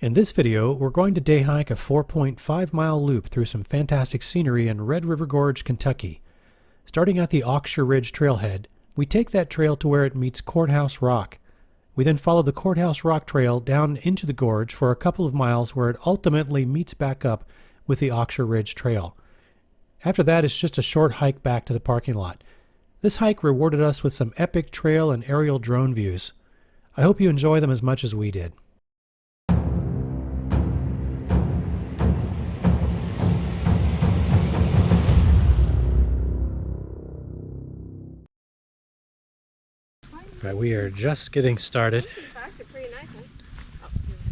In this video, we're going to day hike a 4.5-mile loop through some fantastic scenery in Red River Gorge, Kentucky. Starting at the Auxier Ridge trailhead, we take that trail to where it meets Courthouse Rock. We then follow the Courthouse Rock trail down into the gorge for a couple of miles where it ultimately meets back up with the Auxier Ridge trail. After that, it's just a short hike back to the parking lot. This hike rewarded us with some epic trail and aerial drone views. I hope you enjoy them as much as we did. Right, we are just getting started,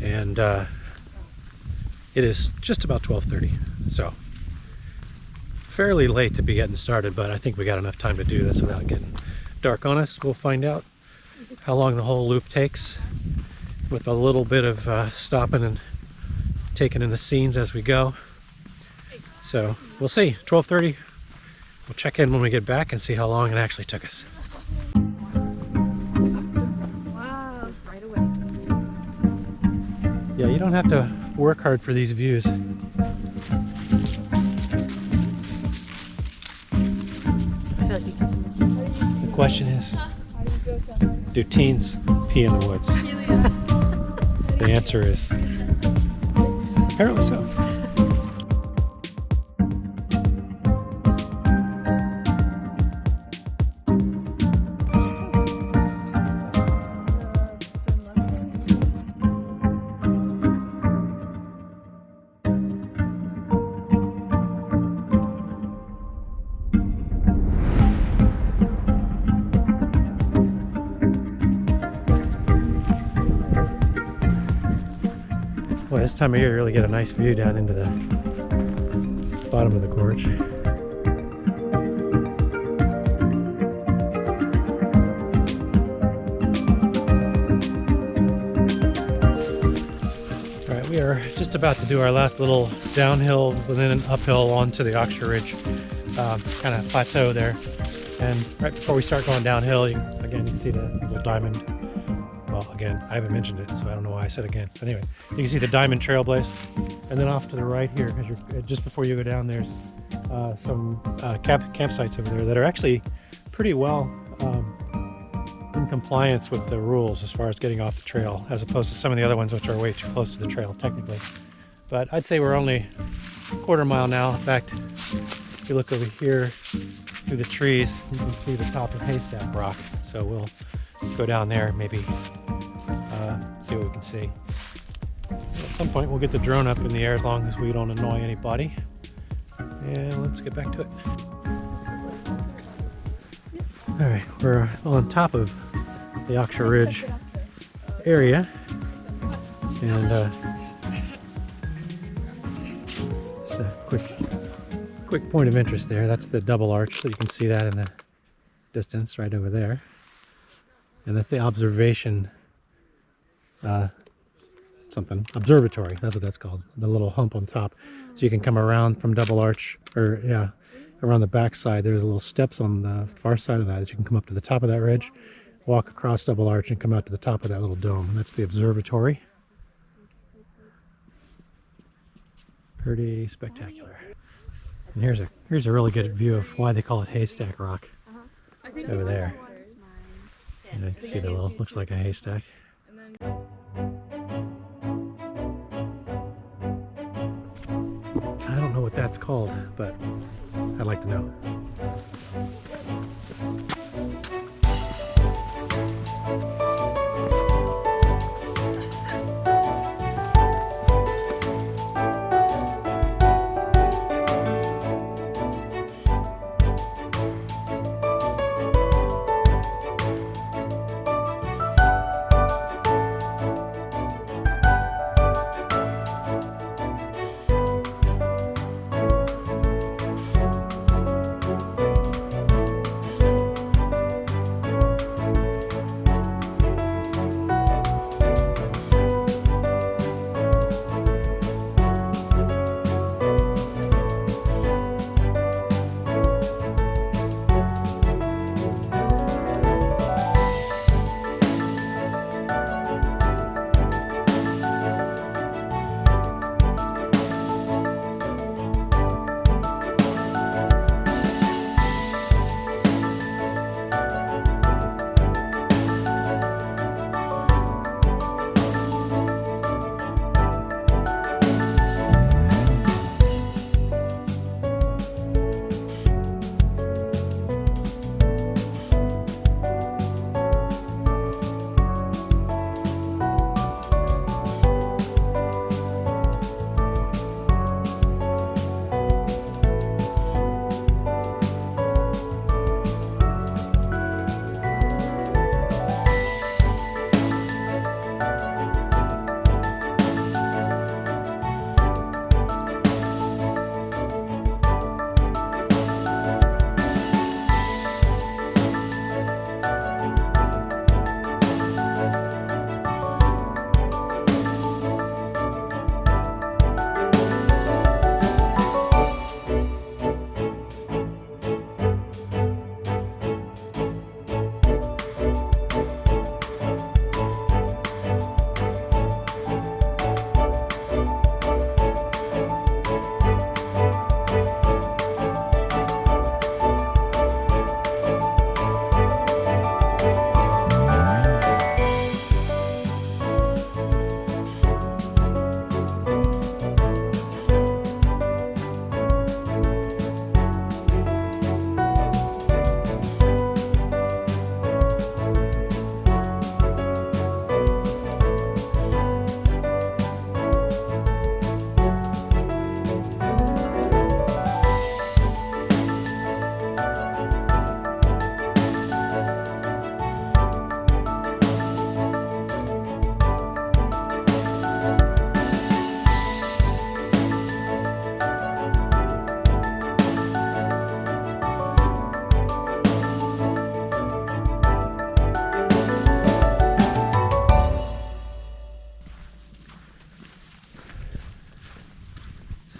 and it is just about 12:30, so fairly late to be getting started, but I think we got enough time to do this without getting dark on us. We'll find out how long the whole loop takes with a little bit of stopping and taking in the scenes as we go. So we'll see. 12:30. We'll check in when we get back and see how long it actually took us. Yeah, you don't have to work hard for these views. The question is, do teens pee in the woods? The answer is, apparently so. Boy, this time of year you really get a nice view down into the bottom of the gorge. Alright, we are just about to do our last little downhill and then an uphill onto the Auxier Ridge kind of plateau there. And right before we start going downhill, again, you can see the little diamond. Well, again, I haven't mentioned it, so I don't know why I said again. But anyway, you can see the diamond trailblaze. And then off to the right here, as you're, just before you go down, there's some campsites over there that are actually pretty well in compliance with the rules as far as getting off the trail, as opposed to some of the other ones which are way too close to the trail, technically. But I'd say we're only a quarter mile now. In fact, if you look over here through the trees, you can see the top of Haystack Rock. So we'll go down there and maybe see what we can see. At some point we'll get the drone up in the air as long as we don't annoy anybody. And let's get back to it. Alright, we're on top of the Auxier Ridge area. And just a quick point of interest there. That's the double arch, so you can see that in the distance right over there. And that's the observation observatory, that's what that's called, the little hump on top. So you can come around from double arch, or yeah, around the back side. There's little steps on the far side of that you can come up to the top of that ridge, walk across double arch, and come out to the top of that little dome. And that's the observatory. Pretty spectacular. And here's a really good view of why they call it Haystack Rock. It's over there. And you can see the little, looks like a haystack. I don't know what that's called, but I'd like to know.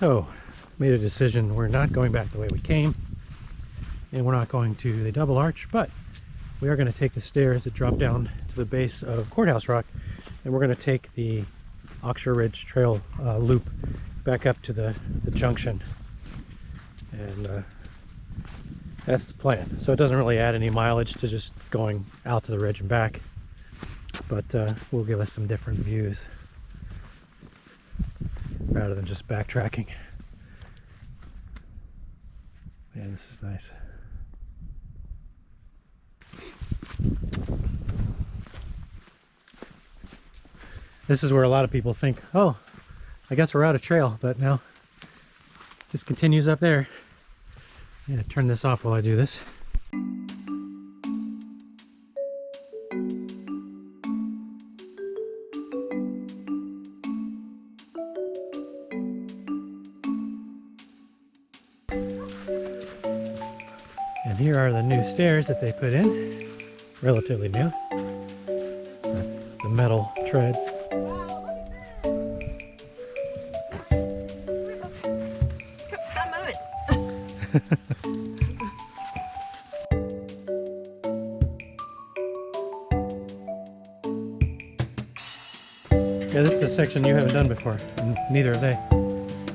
So, made a decision. We're not going back the way we came, and we're not going to the double arch, but we are going to take the stairs that drop down to the base of Courthouse Rock, and we're going to take the Auxier Ridge trail loop back up to the junction. And that's the plan. So it doesn't really add any mileage to just going out to the ridge and back, but will give us some different views rather than just backtracking. Man, this is nice. This is where a lot of people think, oh, I guess we're out of trail, but no, it just continues up there. I'm gonna turn this off while I do this. And here are the new stairs that they put in, relatively new. The metal treads. Yeah, this is a section you haven't done before, and neither have they.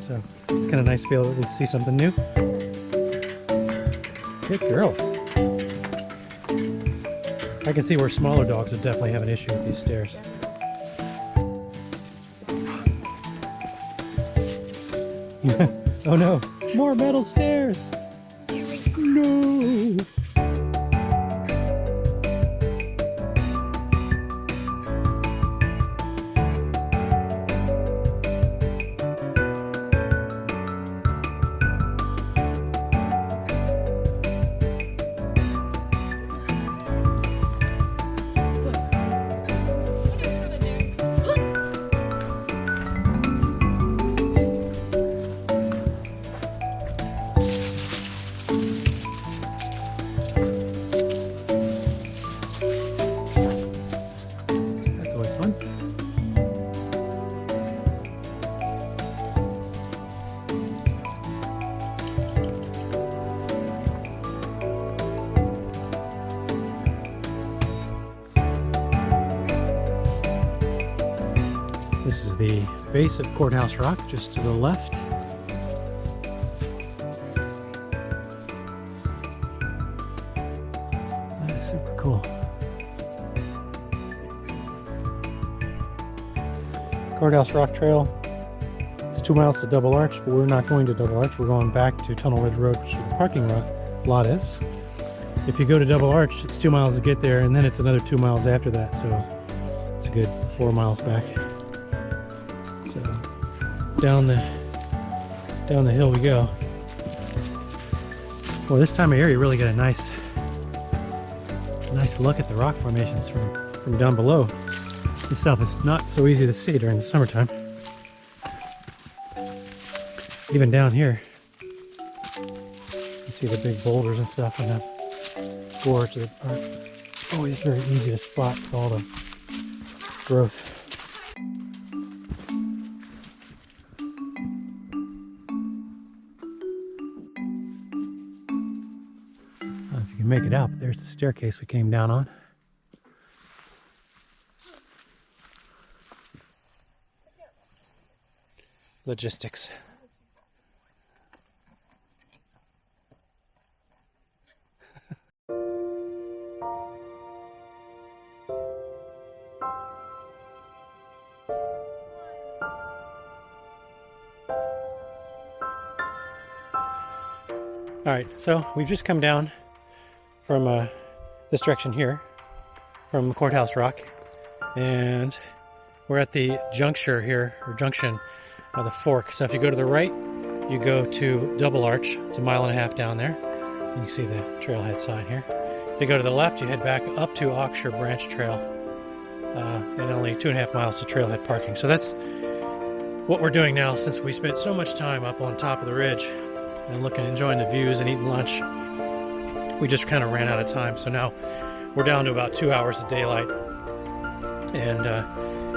So it's kind of nice to be able to at least see something new. Good girl. I can see where smaller dogs would definitely have an issue with these stairs. Oh no, more metal stairs! No! This is the base of Courthouse Rock, just to the left. That is super cool. Courthouse Rock Trail. It's 2 miles to Double Arch, but we're not going to Double Arch. We're going back to Tunnel Ridge Road, which is the parking lot is. If you go to Double Arch, it's 2 miles to get there, and then it's another 2 miles after that, so it's a good 4 miles back. So down the hill we go. Well, this time of year you really get a nice look at the rock formations from down below. This stuff is not so easy to see during the summertime. Even down here, you see the big boulders and stuff in that gorge that are always very easy to spot with all the growth. I don't know if you can make it out, but there's the staircase we came down on. Logistics. All right, so we've just come down from this direction here, from Courthouse Rock, and we're at the juncture here, or junction of the fork. So if you go to the right, you go to Double Arch. It's 1.5 miles down there. You can see the trailhead sign here. If you go to the left, you head back up to Auxier Branch Trail, and only 2.5 miles to trailhead parking. So that's what we're doing now, since we spent so much time up on top of the ridge and enjoying the views and eating lunch. We just kind of ran out of time, so now we're down to about 2 hours of daylight, and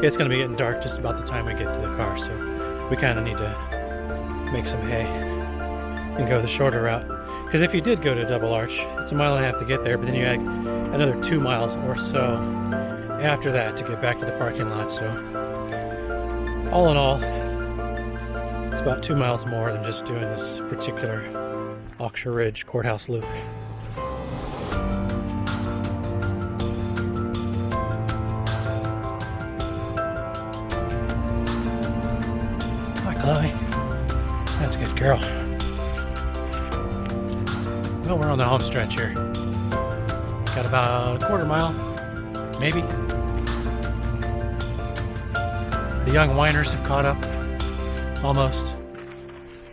it's going to be getting dark just about the time we get to the car, so we kind of need to make some hay and go the shorter route. Because if you did go to Double Arch, it's a mile and a half to get there, but then you had another 2 miles or so after that to get back to the parking lot. So all in all, it's about 2 miles more than just doing this particular Auxier Ridge Courthouse loop. Hi, Chloe. That's a good girl. Well, we're on the home stretch here. Got about a quarter mile, maybe. The young whiners have caught up, almost.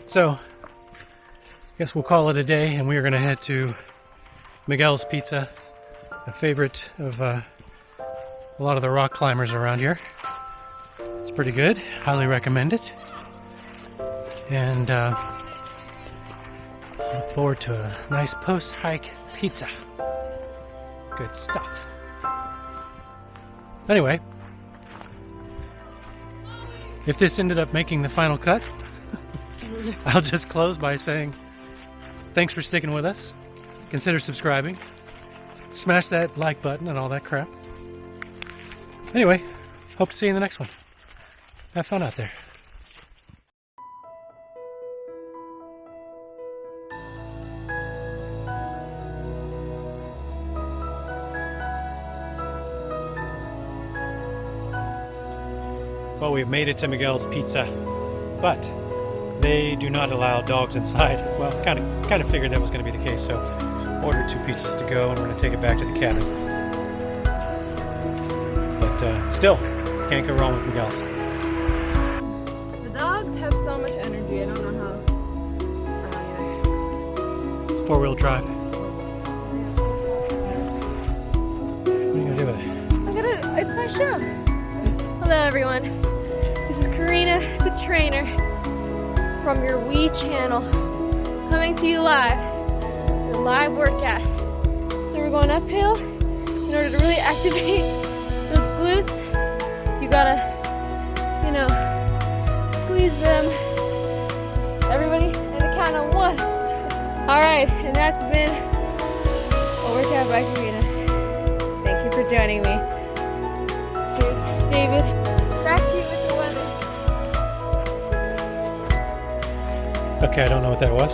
So, I guess we'll call it a day, and we are going to head to Miguel's Pizza, a favorite of a lot of the rock climbers around here. It's pretty good. Highly recommend it. And look forward to a nice post-hike pizza. Good stuff. Anyway, if this ended up making the final cut, I'll just close by saying thanks for sticking with us. Consider subscribing. Smash that like button and all that crap. Anyway, hope to see you in the next one. Have fun out there. Well, we've made it to Miguel's Pizza, but they do not allow dogs inside. Well, kind of figured that was going to be the case, so ordered 2 pizzas to go, and we're going to take it back to the cabin. But still, can't go wrong with Miguel's. The dogs have so much energy. I don't know how. It's 4-wheel drive. What are you going to do with it? It's my show. Hello, everyone. This is Karina, the trainer, from your Wii channel, coming to you live, the live workout. So we're going uphill. In order to really activate those glutes, you gotta, squeeze them. Everybody, in the count of 1. All right, and that's been a workout by Karina. Thank you for joining me. Here's David. Back to you with the weather. Okay, I don't know what that was.